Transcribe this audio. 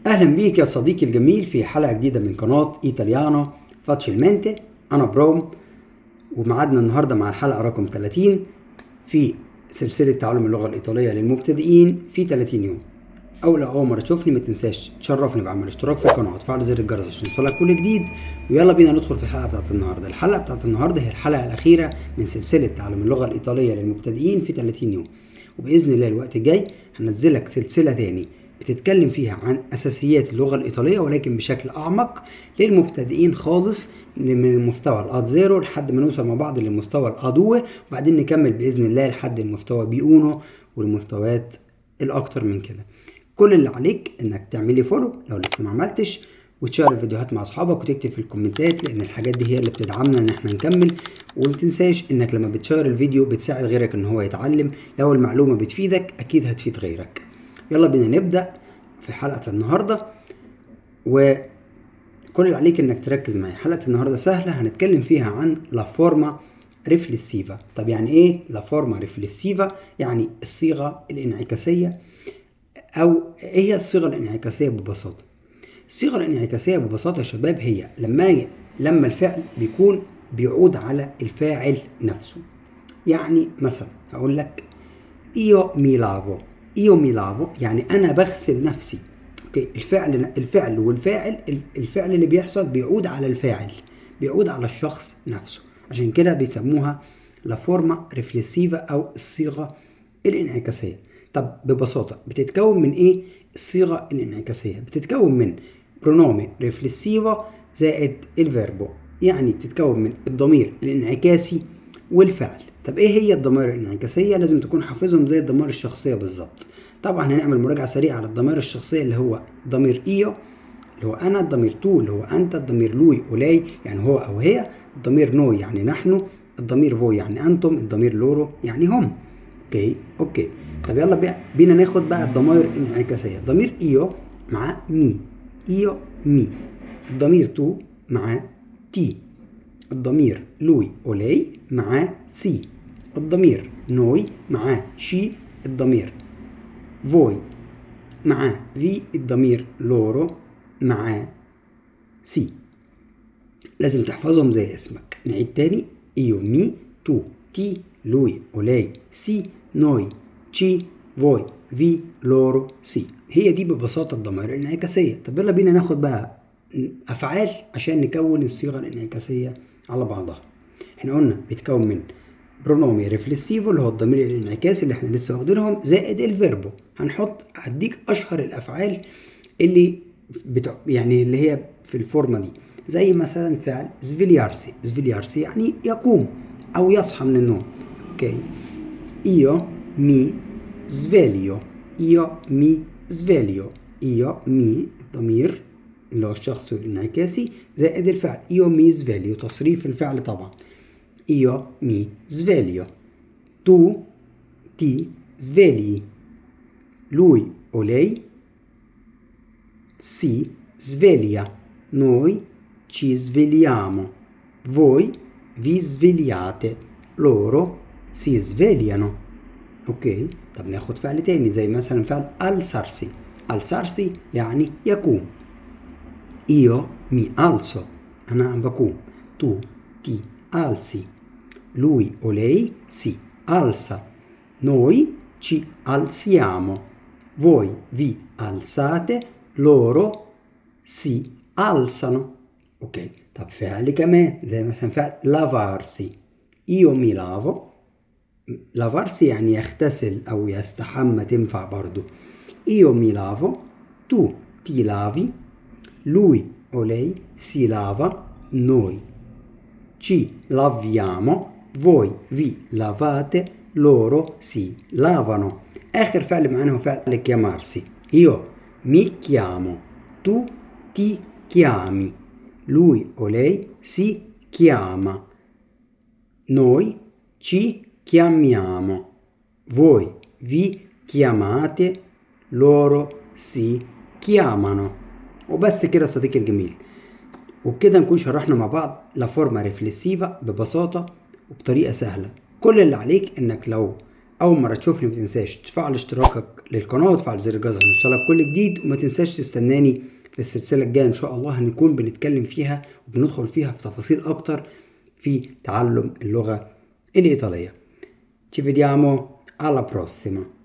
أهلا بيك يا صديقي الجميل في حلقة جديدة من قناة إيطاليانو فاتشيلمنتي. أنا بروم، ومعادنا النهاردة مع الحلقة رقم 30 في سلسلة تعلم اللغة الإيطالية للمبتدئين في 30 يوم. أول مرة تشوفني ما تنساش تشرفني بعمل اشتراك في القناة وتفعل زر الجرس عشان يوصلك كل جديد. ويلا بينا ندخل في الحلقة بتاعت النهاردة. الحلقة بتاعت النهاردة هي الحلقة الأخيرة من سلسلة تعلم اللغة الإيطالية للمبتدئين في 30 يوم، وبإذن الله الوقت الجاي هنزلك سلسلة تاني بتتكلم فيها عن أساسيات اللغة الإيطالية ولكن بشكل أعمق للمبتدئين خالص، من المستوى الآد زيرو لحد ما نوصل مع بعض للمستوى الآدوه، وبعدين نكمل بإذن الله لحد المستوى بيونو والمستويات الأكتر من كده. كل اللي عليك إنك تعملي فولو لو لسه ما عملتش، وتشير الفيديوهات مع أصحابك وتكتب في الكومنتات، لأن الحاجات دي هي اللي بتدعمنا إن احنا نكمل. ومتنساش إنك لما بتشير الفيديو بتساعد غيرك إن هو يتعلم. لو المعلومة بتفيدك أكيد هتفيد غيرك. يلا بينا نبدأ في حلقة النهاردة، وكل اللي عليك انك تركز معايا. حلقة النهاردة سهلة، هنتكلم فيها عن لا فورما ريفليسيفا. طب يعني ايه لا فورما ريفليسيفا؟ يعني الصيغة الانعكاسية، او ايه هي الصيغة الانعكاسية ببساطة؟ الصيغة الانعكاسية ببساطة يا شباب هي لما الفعل بيكون بيعود على الفاعل نفسه. يعني مثلا هقول لك io mi lavo. io mi lavo يعني انا بغسل نفسي. اوكي، الفعل والفاعل، الفعل اللي بيحصل بيعود على الفاعل، بيعود على الشخص نفسه، عشان كده بيسموها لا فورما ريفليسيفا او الصيغة الانعكاسية. طب ببساطة بتتكون من ايه الصيغة الانعكاسية؟ بتتكون من برونومي ريفليسيفا زائد الفيربو، يعني بتتكون من الضمير الانعكاسي والفعل. طب ايه هي الضمائر الانعكاسية؟ لازم تكون حافظهم زي الضمائر الشخصية بالظبط. طبعا هنعمل مراجعة سريعة على الضمائر الشخصية، اللي هو ضمير ايو اللي هو انا، الضمير تو اللي هو انت، الضمير لوي اولاي يعني هو او هي، الضمير نوي يعني نحن، الضمير فوي يعني انتم، الضمير لورو يعني هم. اوكي. طب يلا بينا ناخد بقى الضمائر الانعكاسية. الضمير ايو مع مي، ايو مي. الضمير تو مع تي. الضمير لوي اولاي مع سي. الضمير نوي مع شي. الضمير فوي مع في. الضمير لورو مع سي. لازم تحفظهم زي اسمك. نعيد تاني: ايو مي تو تي لوي اولاي سي نوي تشي فوي في لورو سي. هي دي ببساطة الضمائر الانعكاسية. طب يلا بينا ناخد بقى أفعال عشان نكون الصيغة الانعكاسية على بعضها. احنا قلنا بيتكون من برونومي ريفليسيفو اللي هو الضمير الانعكاسي اللي احنا لسه واخدينهم زائد الفيربو. هديك اشهر الافعال اللي يعني اللي هي في الفورمه دي، زي مثلا فعل سفيليارسي. سفيليارسي يعني يقوم او يصحى من النوم. اوكي، io mi sveglio. io mi sveglio. io mi الضمير اللي هو الشخص الانعكاسي زائد الفعل io mi sveglio، تصريف الفعل طبعا. Io mi sveglio. Tu ti svegli. Lui o lei si sveglia. Noi ci svegliamo. Voi vi svegliate. Loro si svegliano. اوكي. طب ناخد فعل تاني زي مثلا فعل alzarsi. alzarsi يعني يقوم. Io mi alzo. أنا بقوم. Tu ti alzi. Lui o lei si alza. Noi ci alziamo. Voi vi alzate. Loro si alzano. اوكي. طب فعل كمان زي مثلا فعل lavarsi. Io mi lavo. lavarsi يعني يغتسل او يستحمى، تنفع برضو. Io mi lavo. Tu ti lavi. Lui o lei si lava. Noi ci laviamo. Voi vi lavate. Loro si lavano. آخر فعل معانا هو فعل chiamarsi. Io mi chiamo. Tu ti chiami. Lui o lei si chiama. Noi ci chiamiamo. Voi vi chiamate. Loro si chiamano. وبس كده يا صديقي الجميل. وبكده نكون شرحنا مع بعض لا فورما ريفليسيفا ببساطة وبطريقة سهلة. كل اللي عليك انك لو اول مرة تشوفني متنساش تفعل اشتراكك للقناة وتفعل زر الجرس عشان يوصلك كل جديد، وما تنساش تستناني في السلسلة الجاية ان شاء الله هنكون بنتكلم فيها وبندخل فيها في تفاصيل اكتر في تعلم اللغة الإيطالية. Ci vediamo alla prossima.